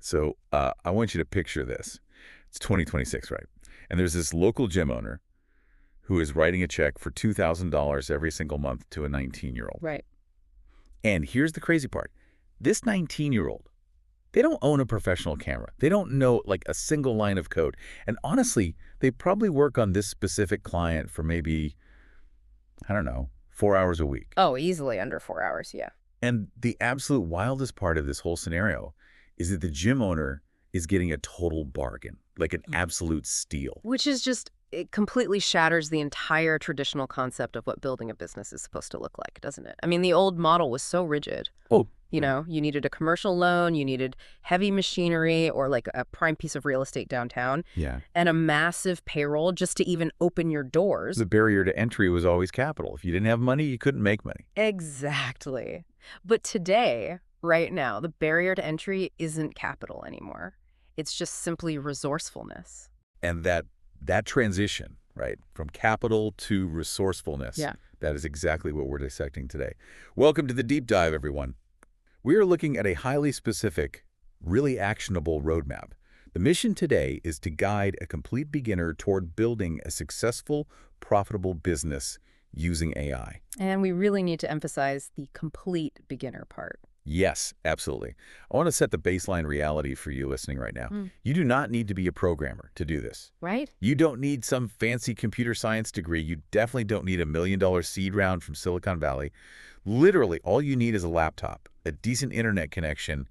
So I want you to picture this. It's 2026, right? And there's this local gym owner who is writing a check for $2,000 every single month to a 19-year-old. Right. And here's the crazy part. This 19-year-old, they don't own a professional camera. They don't know like a single line of code. And honestly, they probably work on this specific client for maybe, I don't know, 4 hours a week. Oh, easily under 4 hours, yeah. And the absolute wildest part of this whole scenario is that the gym owner is getting a total bargain, like an absolute steal. Which is just, it completely shatters the entire traditional concept of what building a business is supposed to look like, doesn't it? I mean, the old model was so rigid. Oh, You know, you needed a commercial loan, you needed heavy machinery or like a prime piece of real estate downtown, yeah. and a massive payroll just to even open your doors. The barrier to entry was always capital. If you didn't have money, you couldn't make money. Exactly. But today, right now, the barrier to entry isn't capital anymore. It's just simply resourcefulness. And that transition, right, from capital to resourcefulness, Yeah. that is exactly what we're dissecting today. Welcome to the Deep Dive, everyone. We are looking at a highly specific, really actionable roadmap. The mission today is to guide a complete beginner toward building a successful, profitable business using AI. And we really need to emphasize the complete beginner part. Yes, absolutely. I want to set the baseline reality for you listening right now. You do not need to be a programmer to do this. Right? You don't need some fancy computer science degree. You definitely don't need $1 million seed round from Silicon Valley. Literally, all you need is a laptop, a decent internet connection,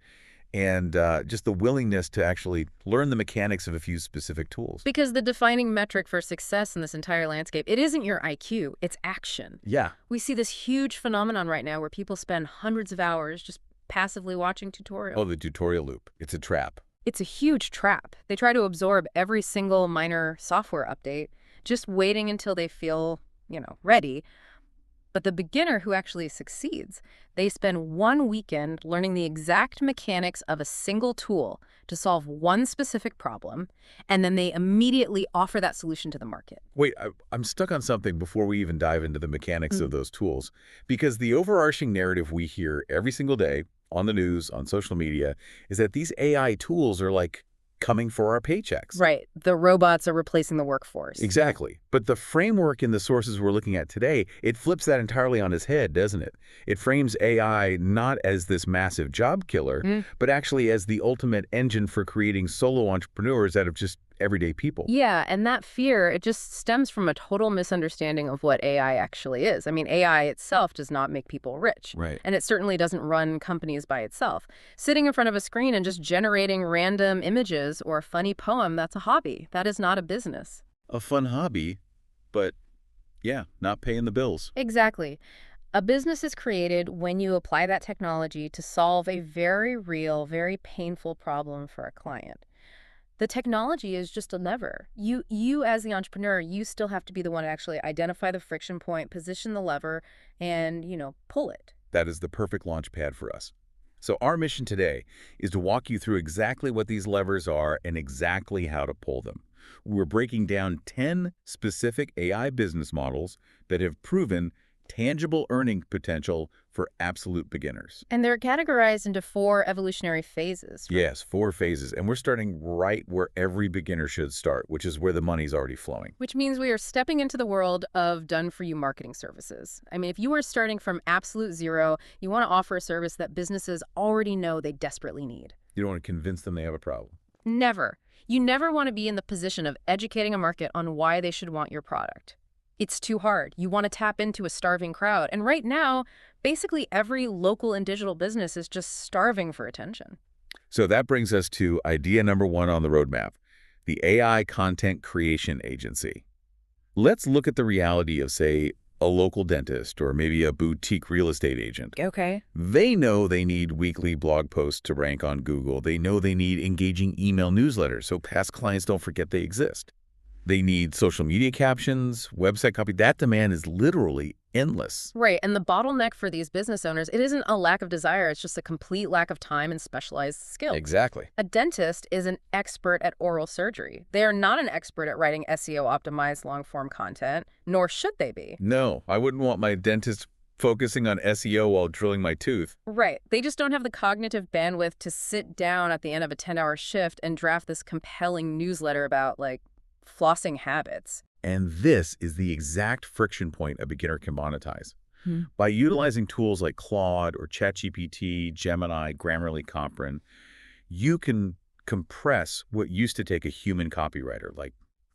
and just the willingness to actually learn the mechanics of a few specific tools. Because the defining metric for success in this entire landscape, it isn't your IQ, it's action. Yeah. We see this huge phenomenon right now where people spend hundreds of hours just passively watching tutorials. Oh, the tutorial loop. It's a trap. It's a huge trap. They try to absorb every single minor software update, just waiting until they feel, ready. But the beginner who actually succeeds, they spend one weekend learning the exact mechanics of a single tool to solve one specific problem, and then they immediately offer that solution to the market. Wait, I'm stuck on something before we even dive into the mechanics of those tools, because the overarching narrative we hear every single day on the news, on social media, is that these AI tools are like coming for our paychecks. Right. The robots are replacing the workforce. Exactly. But the framework in the sources we're looking at today, it flips that entirely on its head, doesn't it? It frames AI not as this massive job killer, but actually as the ultimate engine for creating solo entrepreneurs out of just everyday people. Yeah, and that fear, it just stems from a total misunderstanding of what AI actually is. I mean, AI itself does not make people rich. Right. And it certainly doesn't run companies by itself. Sitting in front of a screen and just generating random images or a funny poem, that's a hobby. That is not a business. A fun hobby, but yeah, not paying the bills. Exactly. A business is created when you apply that technology to solve a very real, very painful problem for a client. The technology is just a lever. You as the entrepreneur, you still have to be the one to actually identify the friction point, position the lever, and, pull it. That is the perfect launch pad for us. So our mission today is to walk you through exactly what these levers are and exactly how to pull them. We're breaking down 10 specific AI business models that have proven tangible earning potential for absolute beginners. And they're categorized into 4 evolutionary phases. Yes, 4 phases. And we're starting right where every beginner should start, which is where the money's already flowing. Which means we are stepping into the world of done-for-you marketing services. I mean, if you are starting from absolute zero, you want to offer a service that businesses already know they desperately need. You don't want to convince them they have a problem. Never. You never want to be in the position of educating a market on why they should want your product. It's too hard. You want to tap into a starving crowd. And right now, basically every local and digital business is just starving for attention. So that brings us to idea number 1 on the roadmap, the AI content creation agency. Let's look at the reality of, say, a local dentist or maybe a boutique real estate agent. Okay. They know they need weekly blog posts to rank on Google. They know they need engaging email newsletters so past clients don't forget they exist. They need social media captions, website copy. That demand is literally endless. Right. And the bottleneck for these business owners, it isn't a lack of desire. It's just a complete lack of time and specialized skill. Exactly. A dentist is an expert at oral surgery. They are not an expert at writing SEO-optimized long-form content, nor should they be. No, I wouldn't want my dentist Focusing on SEO while drilling my tooth. Right. They just don't have the cognitive bandwidth to sit down at the end of a 10-hour shift and draft this compelling newsletter about, like, flossing habits. And this is the exact friction point a beginner can monetize. Hmm. By utilizing tools like Claude or ChatGPT, Gemini, Grammarly, Comprin, you can compress what used to take a human copywriter, like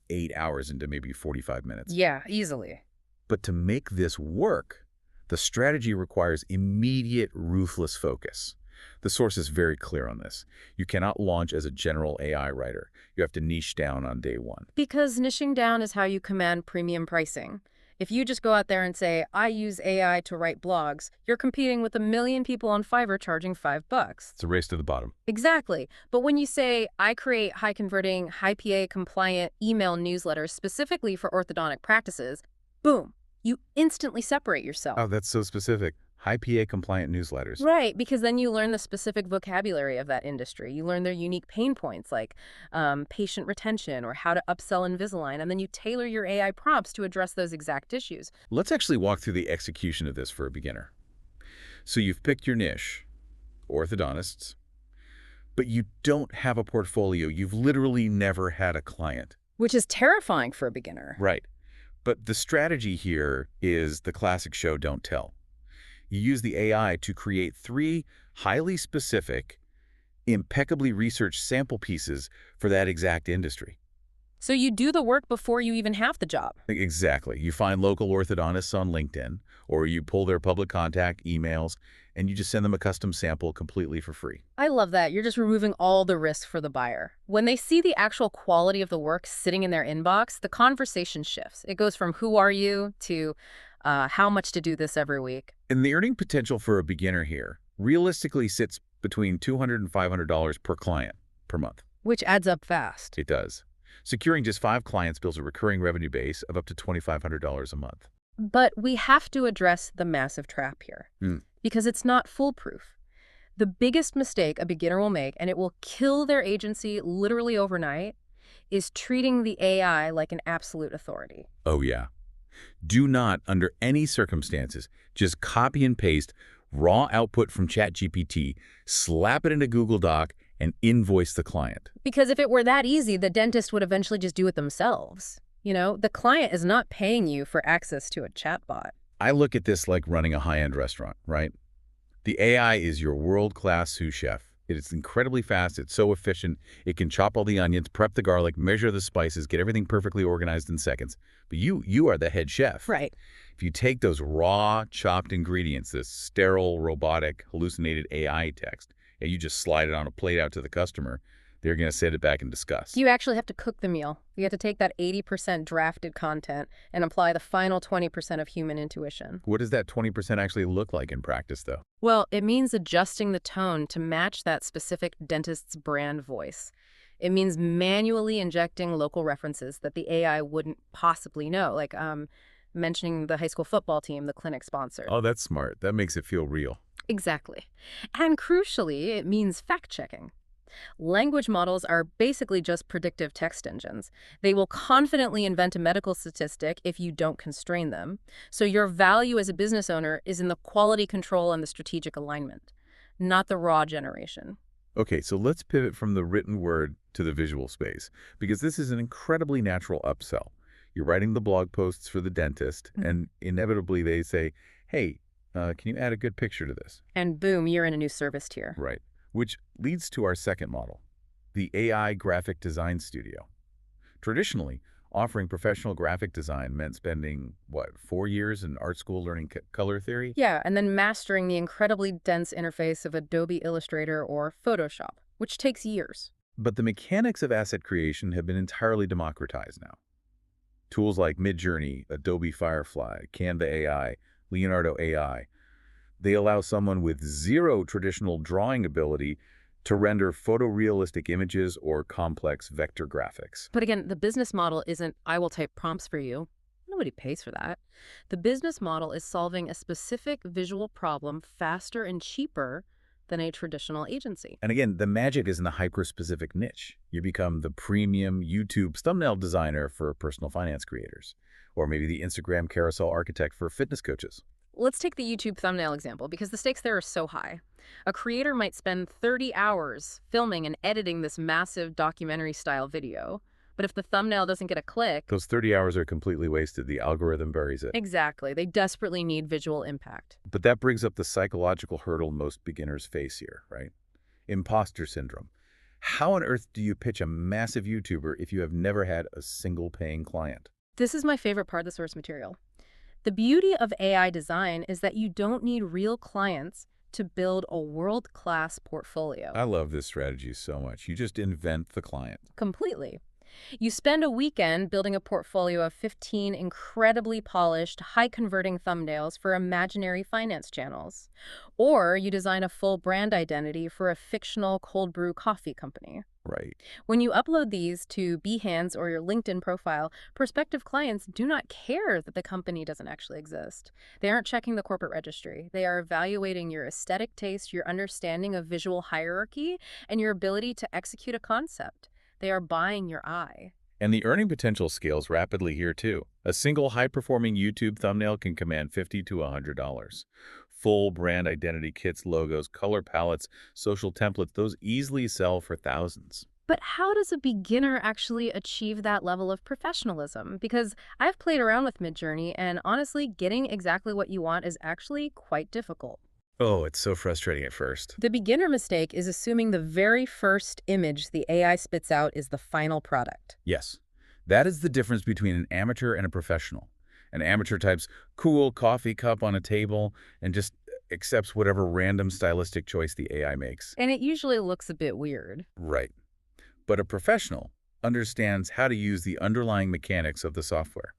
8 hours, into maybe 45 minutes. Yeah, easily. But to make this work, the strategy requires immediate, ruthless focus. The source is very clear on this. You cannot launch as a general AI writer. You have to niche down on day one. Because niching down is how you command premium pricing. If you just go out there and say, I use AI to write blogs, you're competing with 1 million people on Fiverr charging $5. It's a race to the bottom. Exactly. But when you say, I create high-converting, high-PA-compliant email newsletters specifically for orthodontic practices, boom, you instantly separate yourself. Oh, that's so specific. High PA-compliant newsletters. Right, because then you learn the specific vocabulary of that industry. You learn their unique pain points like patient retention or how to upsell Invisalign, and then you tailor your AI prompts to address those exact issues. Let's actually walk through the execution of this for a beginner. So you've picked your niche, orthodontists, but you don't have a portfolio. You've literally never had a client. Which is terrifying for a beginner. Right. But the strategy here is the classic show don't tell. You use the AI to create 3 highly specific, impeccably researched sample pieces for that exact industry. So you do the work before you even have the job. Exactly. You find local orthodontists on LinkedIn, or you pull their public contact emails, and you just send them a custom sample completely for free. I love that. You're just removing all the risk for the buyer. When they see the actual quality of the work sitting in their inbox, the conversation shifts. It goes from who are you to how much to do this every week. And the earning potential for a beginner here realistically sits between $200 and $500 per client per month. Which adds up fast. It does. Securing just 5 clients builds a recurring revenue base of up to $2,500 a month. But we have to address the massive trap here, because it's not foolproof. The biggest mistake a beginner will make, and it will kill their agency literally overnight, is treating the AI like an absolute authority. Oh, yeah. Do not, under any circumstances, just copy and paste raw output from ChatGPT, slap it into Google Doc, and invoice the client. Because if it were that easy, the dentist would eventually just do it themselves. You know, the client is not paying you for access to a chatbot. I look at this like running a high-end restaurant, right? The AI is your world-class sous chef. It is incredibly fast. It's so efficient. It can chop all the onions, prep the garlic, measure the spices, get everything perfectly organized in seconds. But you are the head chef. Right. If you take those raw, chopped ingredients, this sterile, robotic, hallucinated AI text, and you just slide it on a plate out to the customer, they're going to send it back in disgust. You actually have to cook the meal. You have to take that 80% drafted content and apply the final 20% of human intuition. What does that 20% actually look like in practice, though? Well, it means adjusting the tone to match that specific dentist's brand voice. It means manually injecting local references that the AI wouldn't possibly know, like mentioning the high school football team the clinic sponsored. Oh, that's smart. That makes it feel real. Exactly. And crucially, it means fact-checking. Language models are basically just predictive text engines. They will confidently invent a medical statistic if you don't constrain them. So your value as a business owner is in the quality control and the strategic alignment, not the raw generation. Okay, so let's pivot from the written word to the visual space, because this is an incredibly natural upsell. You're writing the blog posts for the dentist, and inevitably they say, hey, can you add a good picture to this? And boom, you're in a new service tier. Right. Which leads to our second model, the AI graphic design studio. Traditionally, offering professional graphic design meant spending, 4 years in art school learning color theory? Yeah, and then mastering the incredibly dense interface of Adobe Illustrator or Photoshop, which takes years. But the mechanics of asset creation have been entirely democratized now. Tools like Midjourney, Adobe Firefly, Canva AI, Leonardo AI, they allow someone with zero traditional drawing ability to render photorealistic images or complex vector graphics. But again, the business model isn't, I will type prompts for you. Nobody pays for that. The business model is solving a specific visual problem faster and cheaper than a traditional agency. And again, the magic is in the hyper-specific niche. You become the premium YouTube thumbnail designer for personal finance creators, or maybe the Instagram carousel architect for fitness coaches. Let's take the YouTube thumbnail example because the stakes there are so high. A creator might spend 30 hours filming and editing this massive documentary-style video, but if the thumbnail doesn't get a click. Those 30 hours are completely wasted. The algorithm buries it. Exactly. They desperately need visual impact. But that brings up the psychological hurdle most beginners face here, right? Imposter syndrome. How on earth do you pitch a massive YouTuber if you have never had a single paying client? This is my favorite part of the source material. The beauty of AI design is that you don't need real clients to build a world-class portfolio. I love this strategy so much. You just invent the client. Completely. You spend a weekend building a portfolio of 15 incredibly polished, high-converting thumbnails for imaginary finance channels. Or you design a full brand identity for a fictional cold brew coffee company. Right. When you upload these to Behance or your LinkedIn profile, prospective clients do not care that the company doesn't actually exist. They aren't checking the corporate registry. They are evaluating your aesthetic taste, your understanding of visual hierarchy, and your ability to execute a concept. They are buying your eye. And the earning potential scales rapidly here too. A single high-performing YouTube thumbnail can command $50 to $100. Full brand identity kits, logos, color palettes, social templates, those easily sell for thousands. But how does a beginner actually achieve that level of professionalism? Because I've played around with Midjourney, and honestly, getting exactly what you want is actually quite difficult. Oh, it's so frustrating at first. The beginner mistake is assuming the very first image the AI spits out is the final product. Yes, that is the difference between an amateur and a professional. An amateur types cool coffee cup on a table and just accepts whatever random stylistic choice the AI makes. And it usually looks a bit weird. Right. But a professional understands how to use the underlying mechanics of the software.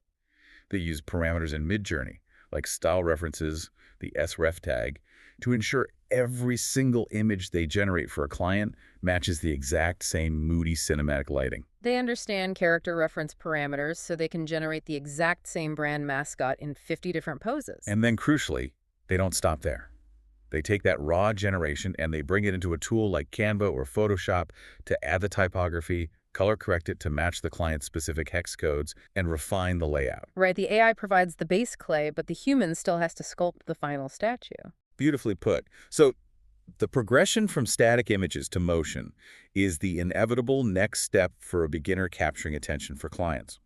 They use parameters in Midjourney, like style references, the sref tag, to ensure every single image they generate for a client matches the exact same moody cinematic lighting. They understand character reference parameters so they can generate the exact same brand mascot in 50 different poses. And then crucially, they don't stop there. They take that raw generation and they bring it into a tool like Canva or Photoshop to add the typography, color correct it to match the client's specific hex codes, and refine the layout. Right, the AI provides the base clay, but the human still has to sculpt the final statue. Beautifully put. So the progression from static images to motion is the inevitable next step for a beginner capturing attention for clients.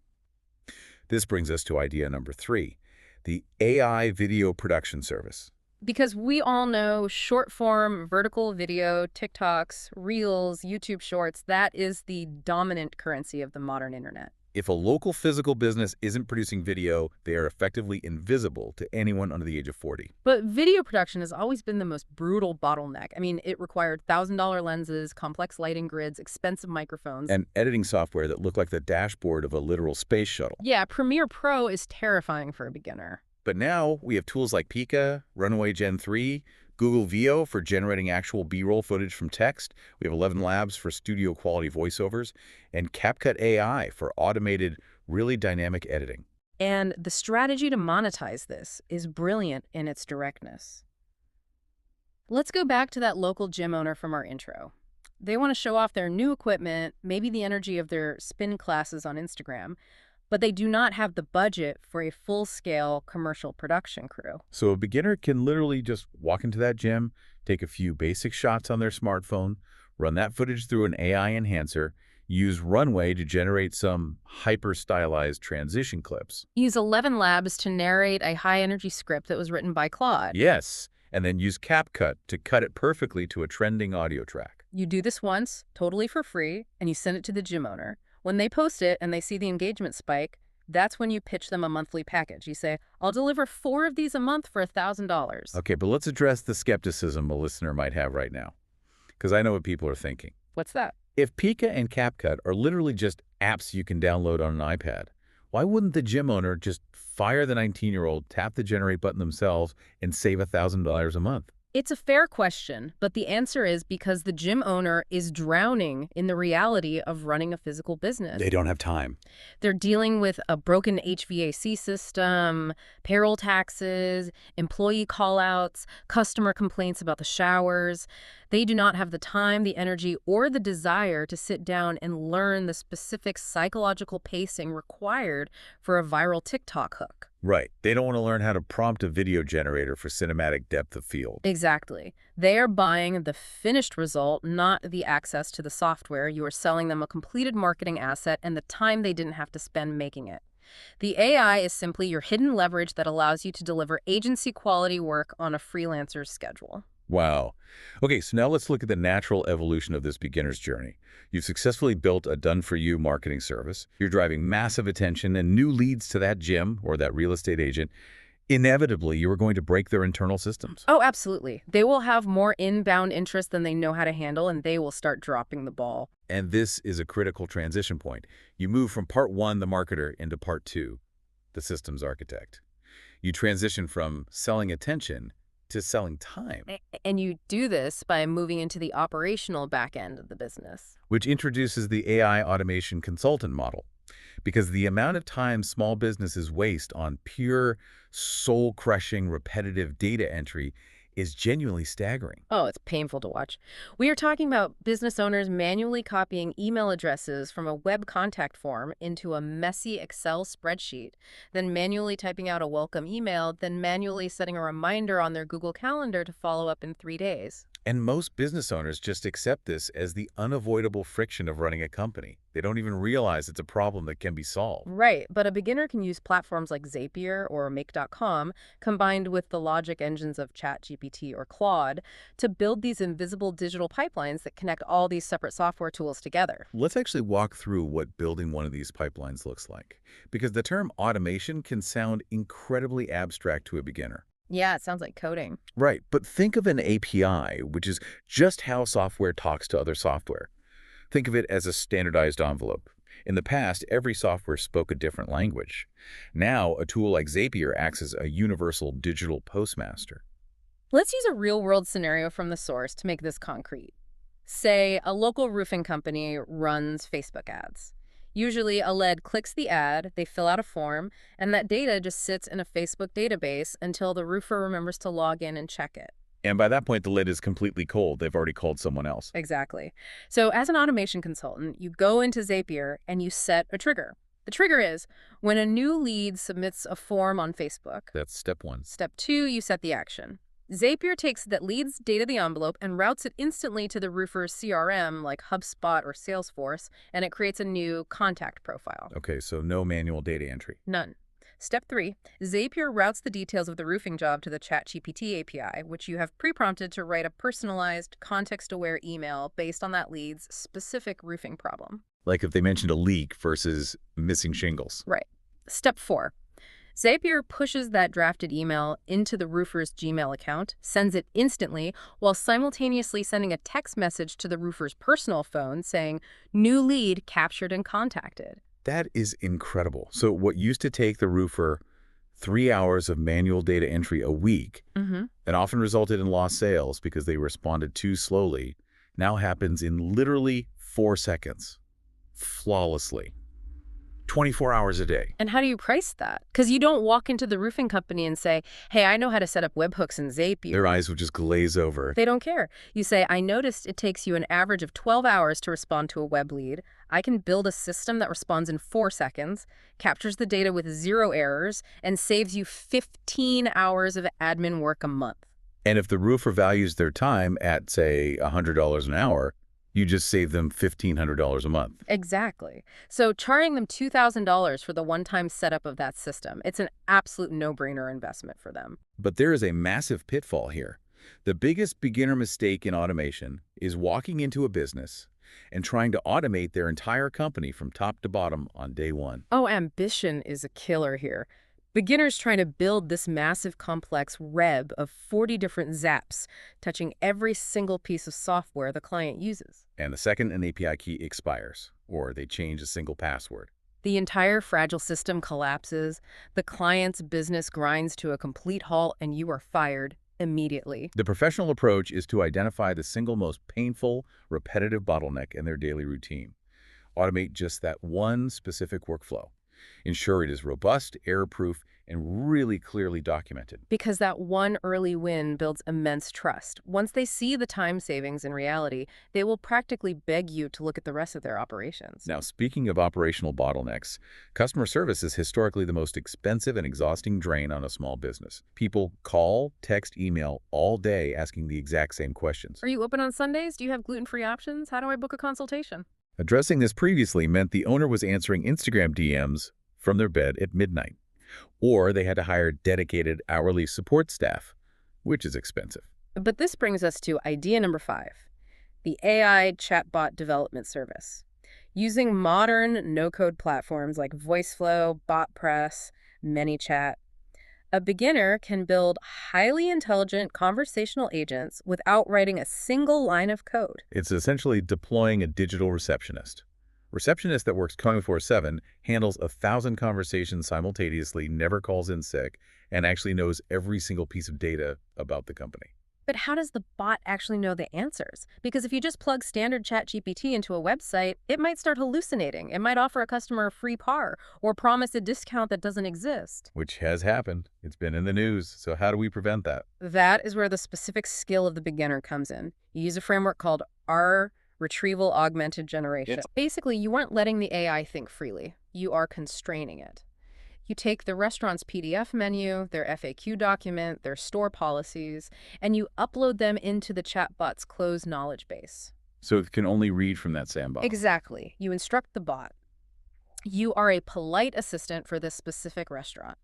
This brings us to idea number 3, the AI video production service. Because we all know short-form vertical video, TikToks, Reels, YouTube Shorts, that is the dominant currency of the modern internet. If a local physical business isn't producing video, they are effectively invisible to anyone under the age of 40. But video production has always been the most brutal bottleneck. I mean, it required $1,000 lenses, complex lighting grids, expensive microphones. And editing software that looked like the dashboard of a literal space shuttle. Yeah, Premiere Pro is terrifying for a beginner. But now we have tools like Pika, Runway Gen 3, Google VO for generating actual B-roll footage from text. We have 11 Labs for studio quality voiceovers, and CapCut AI for automated, really dynamic editing. And the strategy to monetize this is brilliant in its directness. Let's go back to that local gym owner from our intro. They want to show off their new equipment, maybe the energy of their spin classes on Instagram, but they do not have the budget for a full-scale commercial production crew. So a beginner can literally just walk into that gym, take a few basic shots on their smartphone, run that footage through an AI enhancer, use Runway to generate some hyper-stylized transition clips. Use 11 Labs to narrate a high-energy script that was written by Claude. Yes, and then use CapCut to cut it perfectly to a trending audio track. You do this once, totally for free, and you send it to the gym owner. When they post it and they see the engagement spike, that's when you pitch them a monthly package. You say, I'll deliver 4 of these a month for $1,000. Okay, but let's address the skepticism a listener might have right now, because I know what people are thinking. What's that? If Pika and CapCut are literally just apps you can download on an iPad, why wouldn't the gym owner just fire the 19-year-old, tap the generate button themselves, and save $1,000 a month? It's a fair question, but the answer is because the gym owner is drowning in the reality of running a physical business. They don't have time. They're dealing with a broken HVAC system, payroll taxes, employee callouts, customer complaints about the showers. They do not have the time, the energy, or the desire to sit down and learn the specific psychological pacing required for a viral TikTok hook. Right. They don't want to learn how to prompt a video generator for cinematic depth of field. Exactly. They are buying the finished result, not the access to the software. You are selling them a completed marketing asset and the time they didn't have to spend making it. The AI is simply your hidden leverage that allows you to deliver agency quality work on a freelancer's schedule. Wow. Okay, so now let's look at the natural evolution of this beginner's journey. You've successfully built a done-for-you marketing service. You're driving massive attention and new leads to that gym or that real estate agent. Inevitably, you are going to break their internal systems. Oh, absolutely. They will have more inbound interest than they know how to handle, and they will start dropping the ball. And this is a critical transition point. You move from part one, the marketer, into part two, the systems architect. You transition from selling attention to selling time, And you do this by moving into the operational back end of the business. which introduces the AI automation consultant model. Because the amount of time small businesses waste on pure, soul-crushing, repetitive data entry is genuinely staggering. Oh, it's painful to watch. We are talking about business owners manually copying email addresses from a web contact form into a messy Excel spreadsheet, then manually typing out a welcome email, then manually setting a reminder on their Google Calendar to follow up in 3 days. And most business owners just accept this as the unavoidable friction of running a company. They don't even realize it's a problem that can be solved. Right, but a beginner can use platforms like Zapier or Make.com, combined with the logic engines of ChatGPT or Claude, to build these invisible digital pipelines that connect all these separate software tools together. Let's actually walk through what building one of these pipelines looks like, because the term automation can sound incredibly abstract to a beginner. Yeah, it sounds like coding. Right, but think of an API, which is just how software talks to other software. Think of it as a standardized envelope. In the past, every software spoke a different language. Now, a tool like Zapier acts as a universal digital postmaster. Let's use a real-world scenario from the source to make this concrete. Say a local roofing company runs Facebook ads. Usually, a lead clicks the ad, they fill out a form, and that data just sits in a Facebook database until the roofer remembers to log in and check it. And by that point, the lid is completely cold. They've already called someone else. Exactly. So as an automation consultant, you go into Zapier and you set a trigger. The trigger is when a new lead submits a form on Facebook. That's step one. Step 2, you set the action. Zapier takes that lead's data the envelope and routes it instantly to the roofer's CRM like HubSpot or Salesforce, and it creates a new contact profile. Okay, so no manual data entry. None. Step 3, Zapier routes the details of the roofing job to the ChatGPT API, which you have pre-prompted to write a personalized, context-aware email based on that lead's specific roofing problem. Like if they mentioned a leak versus missing shingles. Right. Step 4, Zapier pushes that drafted email into the roofer's Gmail account, sends it instantly, while simultaneously sending a text message to the roofer's personal phone saying, "New lead captured and contacted." That is incredible. So what used to take the roofer 3 hours of manual data entry a week that often resulted in lost sales because they responded too slowly now happens in literally 4 seconds, flawlessly, 24 hours a day. And how do you price that? Because you don't walk into the roofing company and say, "Hey, I know how to set up webhooks in Zapier." Their eyes would just glaze over. They don't care. You say, "I noticed it takes you an average of 12 hours to respond to a web lead. I can build a system that responds in 4 seconds, captures the data with 0 errors, and saves you 15 hours of admin work a month." And if the roofer values their time at, say, $100 an hour, you just save them $1,500 a month. Exactly. So charging them $2,000 for the one-time setup of that system, it's an absolute no-brainer investment for them. But there is a massive pitfall here. The biggest beginner mistake in automation is walking into a business and trying to automate their entire company from top to bottom on day one. Oh, ambition is a killer here. Beginners trying to build this massive complex web of 40 different zaps, touching every single piece of software the client uses. And the second an API key expires, or they change a single password, The entire fragile system collapses, the client's business grinds to a complete halt, and you are fired immediately. the professional approach is to identify the single most painful, repetitive bottleneck in their daily routine. Automate just that one specific workflow. Ensure it is robust, error-proof, and really clearly documented. Because that one early win builds immense trust. Once they see the time savings in reality, they will practically beg you to look at the rest of their operations. Now, speaking of operational bottlenecks, customer service is historically the most expensive and exhausting drain on a small business. People call, text, email all day asking the exact same questions. Are you open on Sundays? Do you have gluten-free options? How do I book a consultation? Addressing this previously meant the owner was answering Instagram DMs from their bed at midnight, or they had to hire dedicated hourly support staff, which is expensive. But this brings us to idea number 5, the AI chatbot development service. Using modern no-code platforms like VoiceFlow, BotPress, ManyChat, a beginner can build highly intelligent conversational agents without writing a single line of code. It's essentially deploying a digital receptionist. Receptionist that works 24/7, handles 1,000 conversations simultaneously, never calls in sick, and actually knows every single piece of data about the company. But how does the bot actually know the answers? Because if you just plug standard ChatGPT into a website, it might start hallucinating. It might offer a customer a free par or promise a discount that doesn't exist. Which has happened. It's been in the news. So how do we prevent that? That is where the specific skill of the beginner comes in. You use a framework called R Retrieval Augmented Generation. Basically, you aren't letting the AI think freely. You are constraining it. You take the restaurant's PDF menu, their FAQ document, their store policies, and you upload them into the chatbot's closed knowledge base. So it can only read from that sandbox. Exactly. You instruct the bot. You are a polite assistant for this specific restaurant.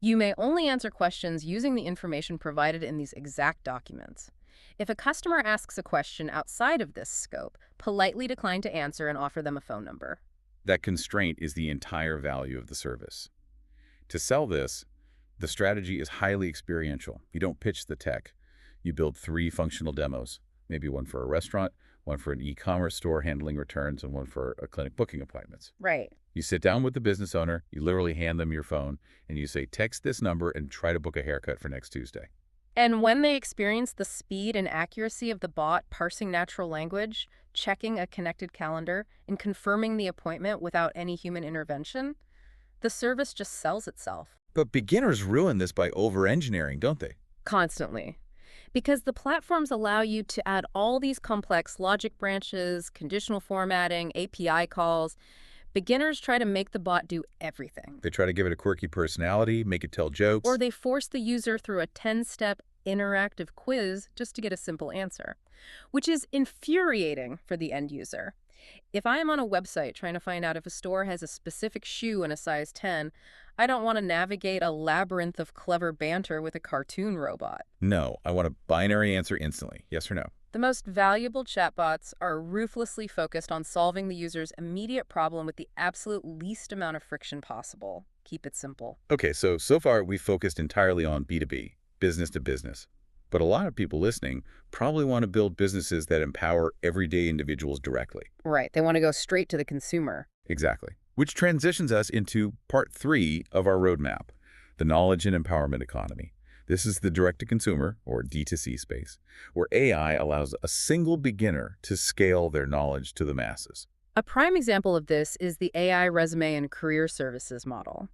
You may only answer questions using the information provided in these exact documents. If a customer asks a question outside of this scope, politely decline to answer and offer them a phone number. That constraint is the entire value of the service. To sell this, the strategy is highly experiential. You don't pitch the tech. You build 3 functional demos, maybe one for a restaurant, one for an e-commerce store handling returns, and one for a clinic booking appointments. Right. You sit down with the business owner, you literally hand them your phone, and you say, text this number and try to book a haircut for next Tuesday. And when they experience the speed and accuracy of the bot parsing natural language, checking a connected calendar, and confirming the appointment without any human intervention, the service just sells itself. But beginners ruin this by over-engineering, don't they? Constantly. Because the platforms allow you to add all these complex logic branches, conditional formatting, API calls. Beginners try to make the bot do everything. They try to give it a quirky personality, make it tell jokes. Or they force the user through a 10-step interactive quiz just to get a simple answer, which is infuriating for the end user. If I am on a website trying to find out if a store has a specific shoe in a size 10, I don't want to navigate a labyrinth of clever banter with a cartoon robot. No, I want a binary answer instantly, yes or no. The most valuable chatbots are ruthlessly focused on solving the user's immediate problem with the absolute least amount of friction possible. Keep it simple. Okay, so far we've focused entirely on B2B, business to business. But a lot of people listening probably want to build businesses that empower everyday individuals directly. Right. They want to go straight to the consumer. Exactly. Which transitions us into part 3 of our roadmap, the knowledge and empowerment economy. This is the direct-to-consumer, or D2C space, where AI allows a single beginner to scale their knowledge to the masses. A prime example of this is the AI resume and career services model.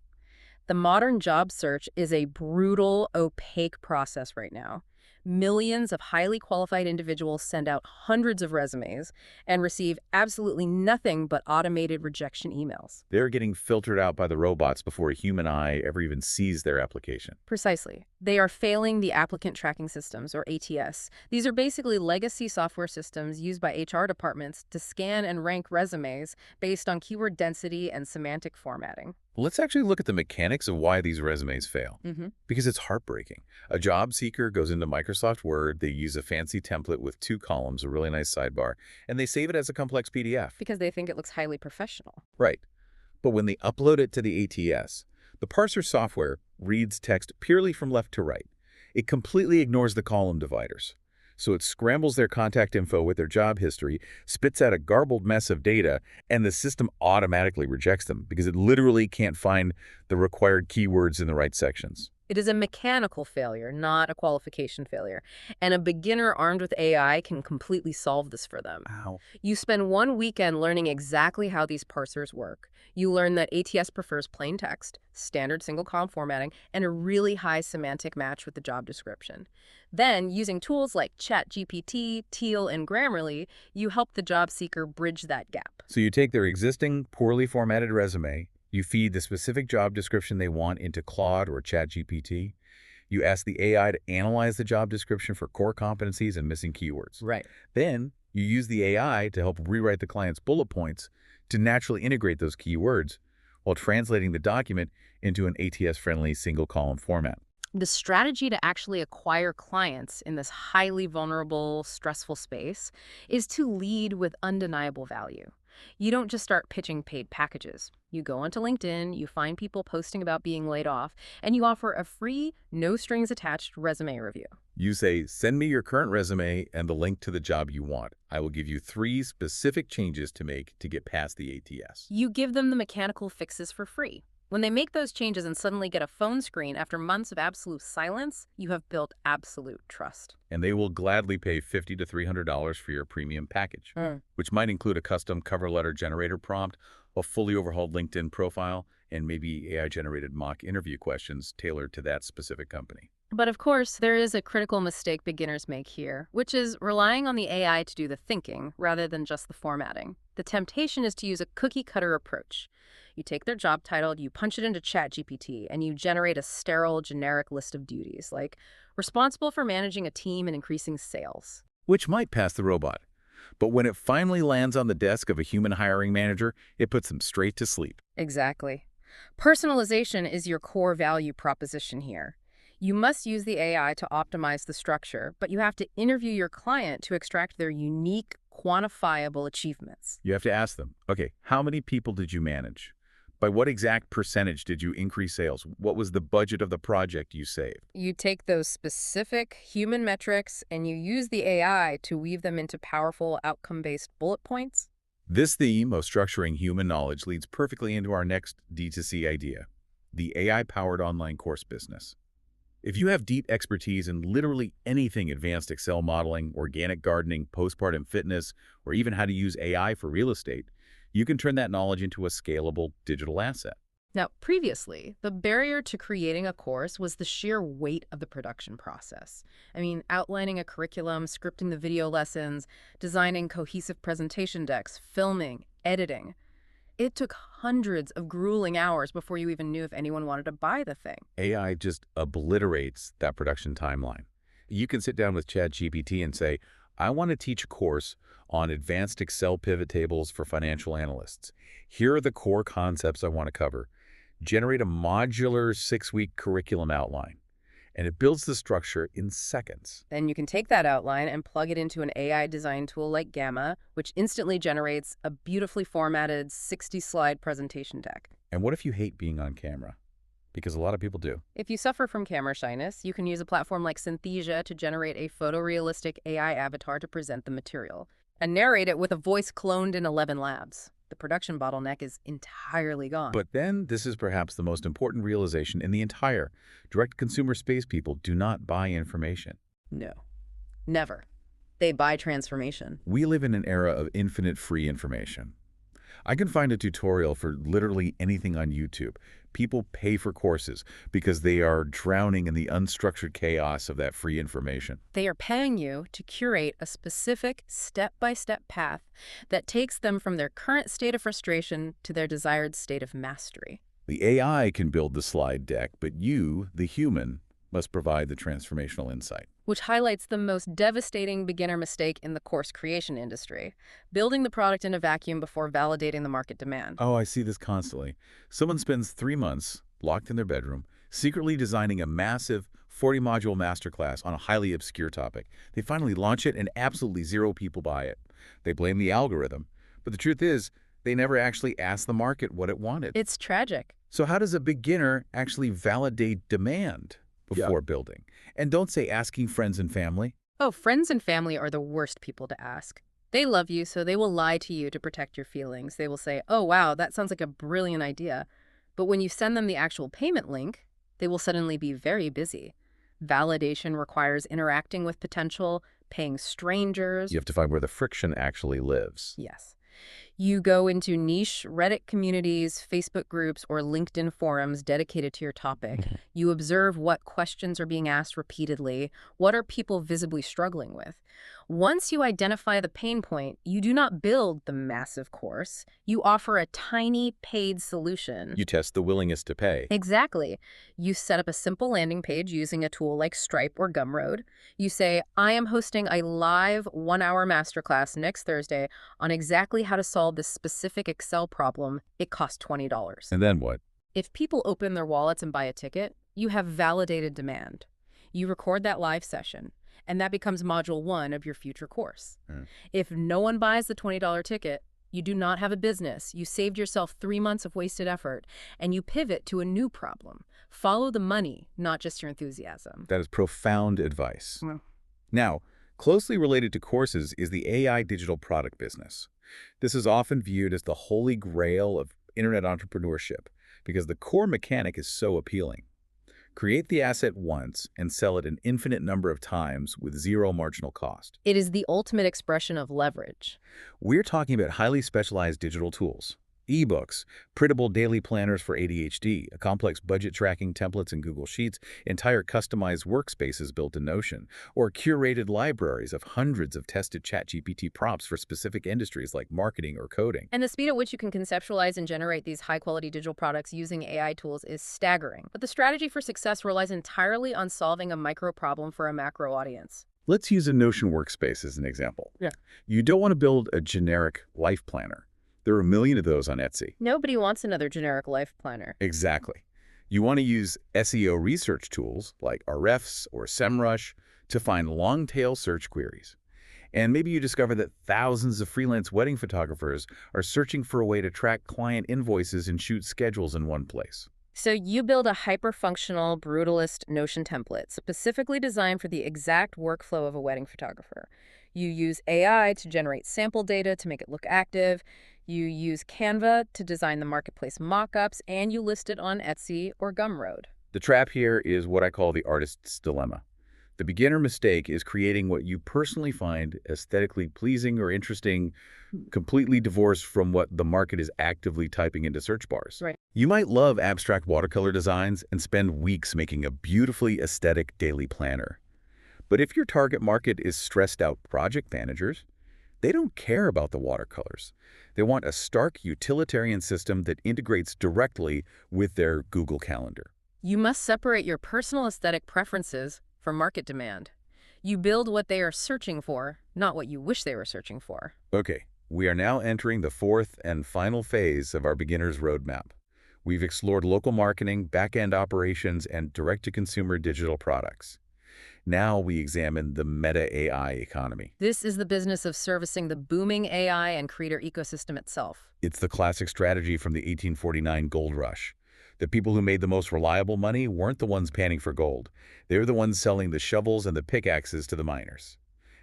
The modern job search is a brutal, opaque process right now. Millions of highly qualified individuals send out hundreds of resumes and receive absolutely nothing but automated rejection emails. They're getting filtered out by the robots before a human eye ever even sees their application. Precisely. They are failing the applicant tracking systems, or ATS. These are basically legacy software systems used by HR departments to scan and rank resumes based on keyword density and semantic formatting. Let's actually look at the mechanics of why these resumes fail. Because it's heartbreaking. A job seeker goes into Microsoft Word, they use a fancy template with 2 columns, a really nice sidebar, and they save it as a complex PDF. Because they think it looks highly professional. Right. But when they upload it to the ATS, the parser software reads text purely from left to right. It completely ignores the column dividers. So it scrambles their contact info with their job history, spits out a garbled mess of data, and the system automatically rejects them because it literally can't find the required keywords in the right sections. It is a mechanical failure, not a qualification failure. And a beginner armed with AI can completely solve this for them. Wow. You spend one weekend learning exactly how these parsers work. You learn that ATS prefers plain text, standard single column formatting, and a really high semantic match with the job description. Then, using tools like ChatGPT, Teal, and Grammarly, you help the job seeker bridge that gap. So you take their existing, poorly formatted resume, you feed the specific job description they want into Claude or ChatGPT, you ask the AI to analyze the job description for core competencies and missing keywords. Right. Then, you use the AI to help rewrite the client's bullet points to naturally integrate those keywords while translating the document into an ATS-friendly single-column format. The strategy to actually acquire clients in this highly vulnerable, stressful space is to lead with undeniable value. You don't just start pitching paid packages. You go onto LinkedIn, you find people posting about being laid off, and you offer a free, no-strings-attached resume review. You say, send me your current resume and the link to the job you want. I will give you 3 specific changes to make to get past the ATS. You give them the mechanical fixes for free. When they make those changes and suddenly get a phone screen after months of absolute silence, you have built absolute trust. And they will gladly pay $50 to $300 for your premium package, which might include a custom cover letter generator prompt, a fully overhauled LinkedIn profile, and maybe AI-generated mock interview questions tailored to that specific company. But of course, there is a critical mistake beginners make here, which is relying on the AI to do the thinking rather than just the formatting. The temptation is to use a cookie-cutter approach. You take their job title, you punch it into ChatGPT, and you generate a sterile, generic list of duties, like responsible for managing a team and increasing sales. Which might pass the robot. But when it finally lands on the desk of a human hiring manager, it puts them straight to sleep. Exactly. Personalization is your core value proposition here. You must use the AI to optimize the structure, but you have to interview your client to extract their unique, quantifiable achievements. You have to ask them, okay, how many people did you manage? By what exact percentage did you increase sales? What was the budget of the project you saved? You take those specific human metrics and you use the AI to weave them into powerful outcome-based bullet points. This theme of structuring human knowledge leads perfectly into our next D2C idea, the AI-powered online course business. If you have deep expertise in literally anything advanced Excel modeling, organic gardening, postpartum fitness, or even how to use AI for real estate, you can turn that knowledge into a scalable digital asset. Now, previously, the barrier to creating a course was the sheer weight of the production process. I mean, outlining a curriculum, scripting the video lessons, designing cohesive presentation decks, filming, editing. It took hundreds of grueling hours before you even knew if anyone wanted to buy the thing. AI just obliterates that production timeline. You can sit down with ChatGPT and say, I want to teach a course on advanced Excel pivot tables for financial analysts. Here are the core concepts I want to cover. Generate a modular 6-week curriculum outline, and it builds the structure in seconds. Then you can take that outline and plug it into an AI design tool like Gamma, which instantly generates a beautifully formatted 60-slide presentation deck. And what if you hate being on camera? Because a lot of people do. If you suffer from camera shyness, you can use a platform like Synthesia to generate a photorealistic AI avatar to present the material and narrate it with a voice cloned in 11 labs. The production bottleneck is entirely gone. But then this is perhaps the most important realization in the entire direct-to-consumer space. People do not buy information. No, never. They buy transformation. We live in an era of infinite free information. I can find a tutorial for literally anything on YouTube. People pay for courses because they are drowning in the unstructured chaos of that free information. They are paying you to curate a specific step-by-step path that takes them from their current state of frustration to their desired state of mastery. The AI can build the slide deck, but you, the human, must provide the transformational insight. Which highlights the most devastating beginner mistake in the course creation industry, building the product in a vacuum before validating the market demand. Oh, I see this constantly. Someone spends 3 months locked in their bedroom, secretly designing a massive 40-module masterclass on a highly obscure topic. They finally launch it and absolutely 0 people buy it. They blame the algorithm. But the truth is, they never actually asked the market what it wanted. It's tragic. So how does a beginner actually validate demand before building? And don't say asking friends and family. Oh, friends and family are the worst people to ask. They love you, so they will lie to you to protect your feelings. They will say, oh, wow, that sounds like a brilliant idea. But when you send them the actual payment link, They will suddenly be very busy. Validation requires interacting with potential, paying strangers. You have to find where the friction actually lives. Yes. You go into niche Reddit communities, Facebook groups, or LinkedIn forums dedicated to your topic. Mhm. You observe what questions are being asked repeatedly. What are people visibly struggling with? Once you identify the pain point, you do not build the massive course. You offer a tiny paid solution. You test the willingness to pay. Exactly. You set up a simple landing page using a tool like Stripe or Gumroad. You say, I am hosting a live 1-hour masterclass next Thursday on exactly how to solve this specific Excel problem. It costs $20. And then what? If people open their wallets and buy a ticket, you have validated demand. You record that live session, and that becomes module 1 of your future course. If no one buys the $20 ticket, you do not have a business. You saved yourself 3 months of wasted effort, and you pivot to a new problem. Follow the money, not just your enthusiasm. That is profound advice. Well. Now, closely related to courses is the AI digital product business. This is often viewed as the holy grail of internet entrepreneurship because the core mechanic is so appealing. Create the asset once and sell it an infinite number of times with zero marginal cost. It is the ultimate expression of leverage. We're talking about highly specialized digital tools, ebooks, printable daily planners for ADHD, a complex budget tracking templates in Google Sheets, entire customized workspaces built in Notion, or curated libraries of hundreds of tested ChatGPT prompts for specific industries like marketing or coding. And the speed at which you can conceptualize and generate these high-quality digital products using AI tools is staggering. But the strategy for success relies entirely on solving a micro problem for a macro audience. Let's use a Notion workspace as an example. Yeah. You don't want to build a generic life planner. There are a million of those on Etsy. Nobody wants another generic life planner. Exactly. You want to use SEO research tools like Ahrefs or SEMrush to find long-tail search queries. And maybe you discover that thousands of freelance wedding photographers are searching for a way to track client invoices and shoot schedules in one place. So you build a hyper-functional, brutalist Notion template specifically designed for the exact workflow of a wedding photographer. You use AI to generate sample data to make it look active. You use Canva to design the marketplace mockups, and you list it on Etsy or Gumroad. The trap here is what I call the artist's dilemma. The beginner mistake is creating what you personally find aesthetically pleasing or interesting, completely divorced from what the market is actively typing into search bars. Right. You might love abstract watercolor designs and spend weeks making a beautifully aesthetic daily planner. But if your target market is stressed out project managers, they don't care about the watercolors. They want a stark utilitarian system that integrates directly with their Google Calendar. You must separate your personal aesthetic preferences from market demand. You build what they are searching for, not what you wish they were searching for. Okay, we are now entering the fourth and final phase of our beginner's roadmap. We've explored local marketing, back-end operations, and direct-to-consumer digital products. Now we examine the meta AI economy. This is the business of servicing the booming AI and creator ecosystem itself. It's the classic strategy from the 1849 gold rush. The people who made the most reliable money weren't the ones panning for gold. They were the ones selling the shovels and the pickaxes to the miners.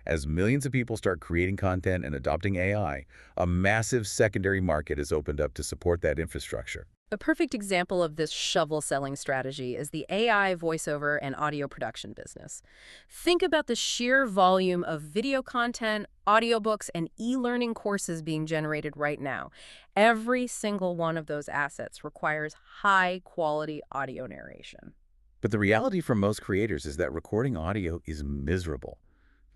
As millions of people start creating content and adopting AI, a massive secondary market is opened up to support that infrastructure. A perfect example of this shovel-selling strategy is the AI voiceover and audio production business. Think about the sheer volume of video content, audiobooks, and e-learning courses being generated right now. Every single one of those assets requires high-quality audio narration. But the reality for most creators is that recording audio is miserable.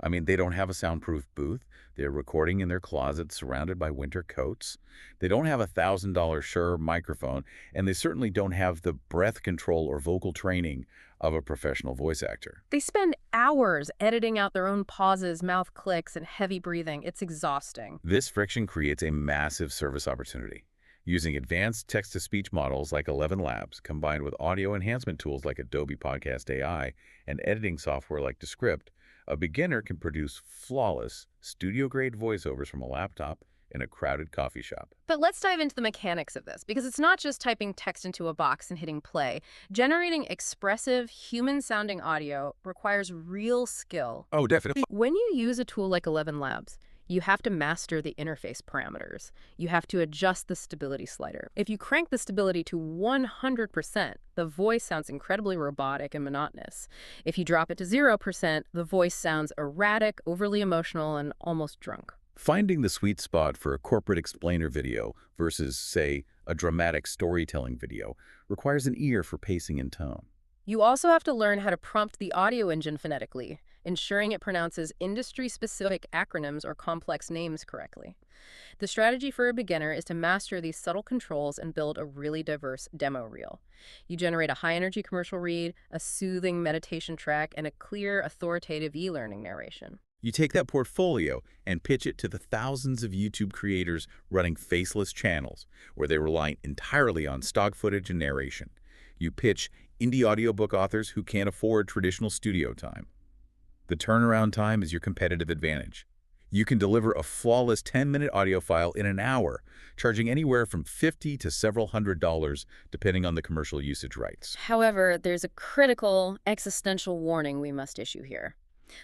I mean, they don't have a soundproof booth. They're recording in their closet surrounded by winter coats. They don't have a $1,000 Shure microphone, and they certainly don't have the breath control or vocal training of a professional voice actor. They spend hours editing out their own pauses, mouth clicks, and heavy breathing. It's exhausting. This friction creates a massive service opportunity. Using advanced text-to-speech models like 11 Labs, combined with audio enhancement tools like Adobe Podcast AI and editing software like Descript, a beginner can produce flawless, studio-grade voiceovers from a laptop in a crowded coffee shop. But let's dive into the mechanics of this, because it's not just typing text into a box and hitting play. Generating expressive, human-sounding audio requires real skill. Oh, definitely. When you use a tool like 11 Labs, You have to master the interface parameters. You have to adjust the stability slider. If you crank the stability to 100%, the voice sounds incredibly robotic and monotonous. If you drop it to 0%, the voice sounds erratic, overly emotional, and almost drunk. Finding the sweet spot for a corporate explainer video versus, say, a dramatic storytelling video requires an ear for pacing and tone. You also have to learn how to prompt the audio engine phonetically, ensuring it pronounces industry-specific acronyms or complex names correctly. The strategy for a beginner is to master these subtle controls and build a really diverse demo reel. You generate a high-energy commercial read, a soothing meditation track, and a clear, authoritative e-learning narration. You take that portfolio and pitch it to the thousands of YouTube creators running faceless channels where they rely entirely on stock footage and narration. You pitch indie audiobook authors who can't afford traditional studio time. The turnaround time is your competitive advantage. You can deliver a flawless 10-minute audio file in an hour, charging anywhere from $50 to several $100s, depending on the commercial usage rights. However, there's a critical existential warning we must issue here.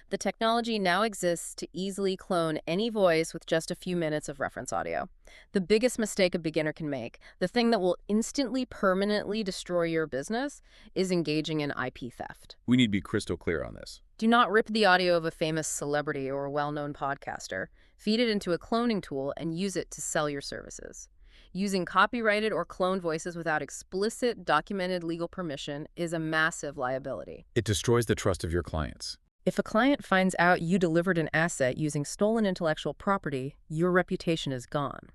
The technology now exists to easily clone any voice with just a few minutes of reference audio. The biggest mistake a beginner can make, the thing that will instantly, permanently destroy your business, is engaging in IP theft. We need to be crystal clear on this. Do not rip the audio of a famous celebrity or a well-known podcaster. Feed it into a cloning tool and use it to sell your services. Using copyrighted or cloned voices without explicit, documented legal permission is a massive liability. It destroys the trust of your clients. If a client finds out you delivered an asset using stolen intellectual property, your reputation is gone.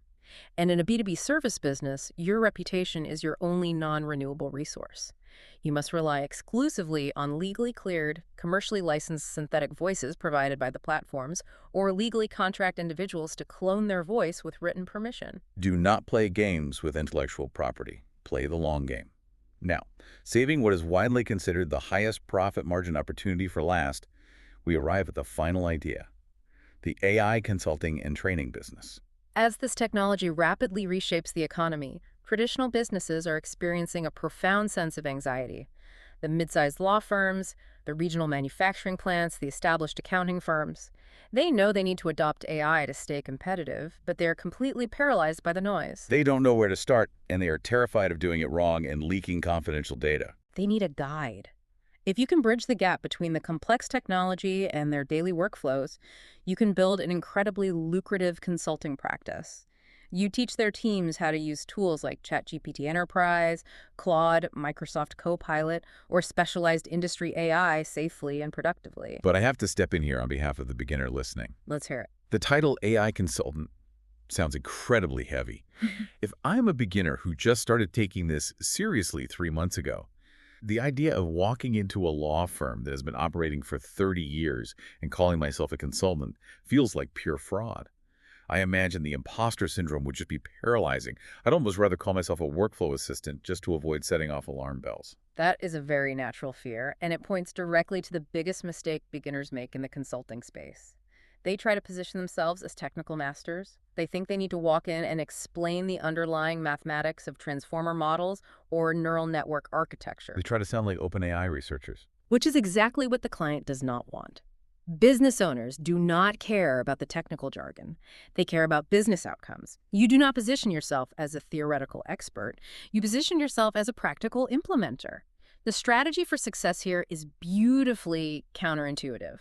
And in a B2B service business, your reputation is your only non-renewable resource. You must rely exclusively on legally cleared, commercially licensed synthetic voices provided by the platforms, or legally contract individuals to clone their voice with written permission. Do not play games with intellectual property. Play the long game. Now, saving what is widely considered the highest profit margin opportunity for last, we arrive at the final idea: the AI consulting and training business. As this technology rapidly reshapes the economy, traditional businesses are experiencing a profound sense of anxiety. The mid-sized law firms, the regional manufacturing plants, the established accounting firms, they know they need to adopt AI to stay competitive, but they're completely paralyzed by the noise. They don't know where to start, and they are terrified of doing it wrong and leaking confidential data. They need a guide. If you can bridge the gap between the complex technology and their daily workflows, you can build an incredibly lucrative consulting practice. You teach their teams how to use tools like ChatGPT Enterprise, Claude, Microsoft Copilot, or specialized industry AI safely and productively. But I have to step in here on behalf of the beginner listening. Let's hear it. The title AI consultant sounds incredibly heavy. If I'm a beginner who just started taking this seriously 3 months ago, the idea of walking into a law firm that has been operating for 30 years and calling myself a consultant feels like pure fraud. I imagine the imposter syndrome would just be paralyzing. I'd almost rather call myself a workflow assistant just to avoid setting off alarm bells. That is a very natural fear, and it points directly to the biggest mistake beginners make in the consulting space. They try to position themselves as technical masters. They think they need to walk in and explain the underlying mathematics of transformer models or neural network architecture. They try to sound like OpenAI researchers. Which is exactly what the client does not want. Business owners do not care about the technical jargon. They care about business outcomes. You do not position yourself as a theoretical expert. You position yourself as a practical implementer. The strategy for success here is beautifully counterintuitive.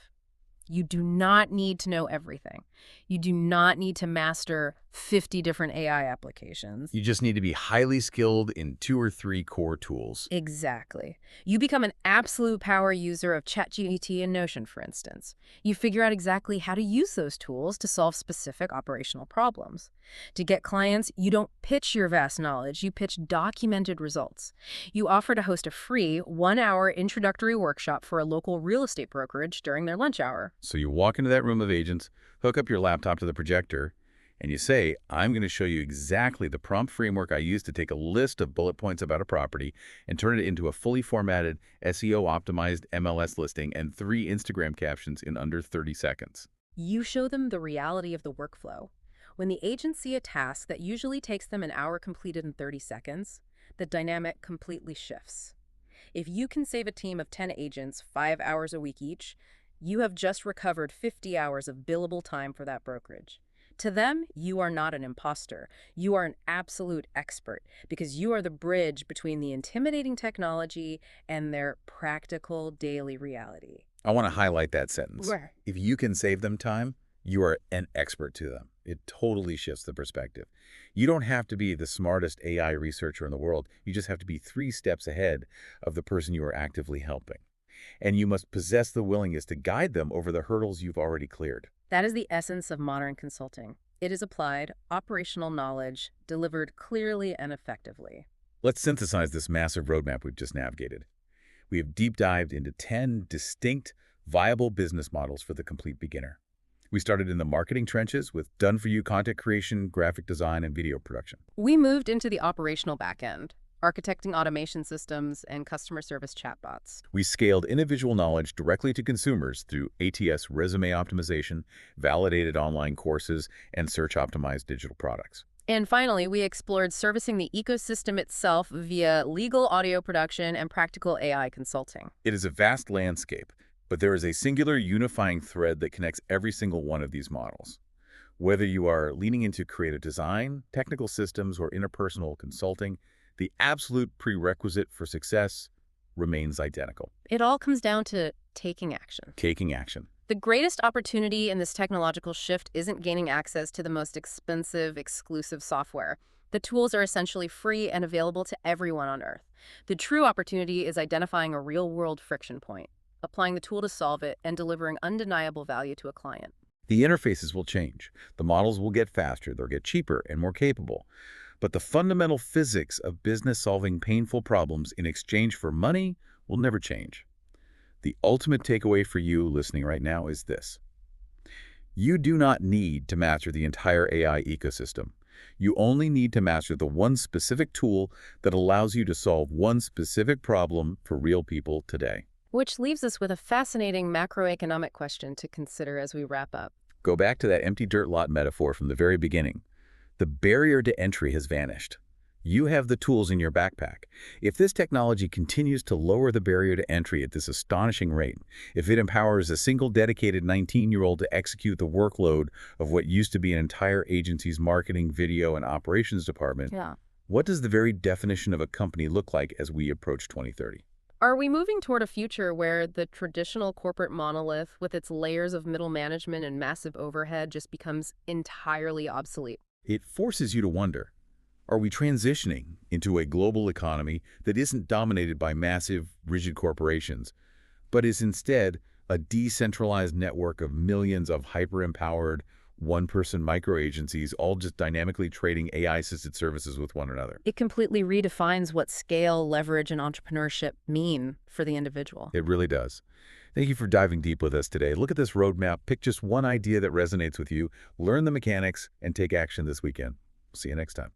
You do not need to know everything. You do not need to master 50 different AI applications. You just need to be highly skilled in 2 or 3 core tools. Exactly. You become an absolute power user of ChatGPT and Notion, for instance. You figure out exactly how to use those tools to solve specific operational problems. To get clients, you don't pitch your vast knowledge, you pitch documented results. You offer to host a free 1-hour introductory workshop for a local real estate brokerage during their lunch hour. So you walk into that room of agents, hook up your laptop to the projector, and you say, I'm going to show you exactly the prompt framework I use to take a list of bullet points about a property and turn it into a fully formatted, SEO-optimized MLS listing and 3 Instagram captions in under 30 seconds. You show them the reality of the workflow. When the agents see a task that usually takes them an hour completed in 30 seconds, the dynamic completely shifts. If you can save a team of 10 agents 5 hours a week each, You have just recovered 50 hours of billable time for that brokerage. To them, you are not an imposter. You are an absolute expert because you are the bridge between the intimidating technology and their practical daily reality. I want to highlight that sentence. Where? If you can save them time, you are an expert to them. It totally shifts the perspective. You don't have to be the smartest AI researcher in the world. You just have to be 3 steps ahead of the person you are actively helping. And you must possess the willingness to guide them over the hurdles you've already cleared. That is the essence of modern consulting. It is applied, operational knowledge, delivered clearly and effectively. Let's synthesize this massive roadmap we've just navigated. We have deep dived into 10 distinct, viable business models for the complete beginner. We started in the marketing trenches with done-for-you content creation, graphic design, and video production. We moved into the operational backend, architecting automation systems and customer service chatbots. We scaled individual knowledge directly to consumers through ATS resume optimization, validated online courses, and search-optimized digital products. And finally, we explored servicing the ecosystem itself via legal audio production and practical AI consulting. It is a vast landscape, but there is a singular unifying thread that connects every single one of these models. Whether you are leaning into creative design, technical systems, or interpersonal consulting, the absolute prerequisite for success remains identical. It all comes down to taking action. Taking action. The greatest opportunity in this technological shift isn't gaining access to the most expensive, exclusive software. The tools are essentially free and available to everyone on Earth. The true opportunity is identifying a real-world friction point, applying the tool to solve it, and delivering undeniable value to a client. The interfaces will change. The models will get faster, they'll get cheaper and more capable. But the fundamental physics of business solving painful problems in exchange for money will never change. The ultimate takeaway for you listening right now is this. You do not need to master the entire AI ecosystem. You only need to master the one specific tool that allows you to solve one specific problem for real people today. Which leaves us with a fascinating macroeconomic question to consider as we wrap up. Go back to that empty dirt lot metaphor from the very beginning. The barrier to entry has vanished. You have the tools in your backpack. If this technology continues to lower the barrier to entry at this astonishing rate, if it empowers a single dedicated 19-year-old to execute the workload of what used to be an entire agency's marketing, video, and operations department, what does the very definition of a company look like as we approach 2030? Are we moving toward a future where the traditional corporate monolith with its layers of middle management and massive overhead just becomes entirely obsolete? It forces you to wonder, are we transitioning into a global economy that isn't dominated by massive, rigid corporations, but is instead a decentralized network of millions of hyper-empowered, one-person micro-agencies all just dynamically trading AI-assisted services with one another? It completely redefines what scale, leverage, and entrepreneurship mean for the individual. It really does. Thank you for diving deep with us today. Look at this roadmap, pick just one idea that resonates with you, learn the mechanics, and take action this weekend. See you next time.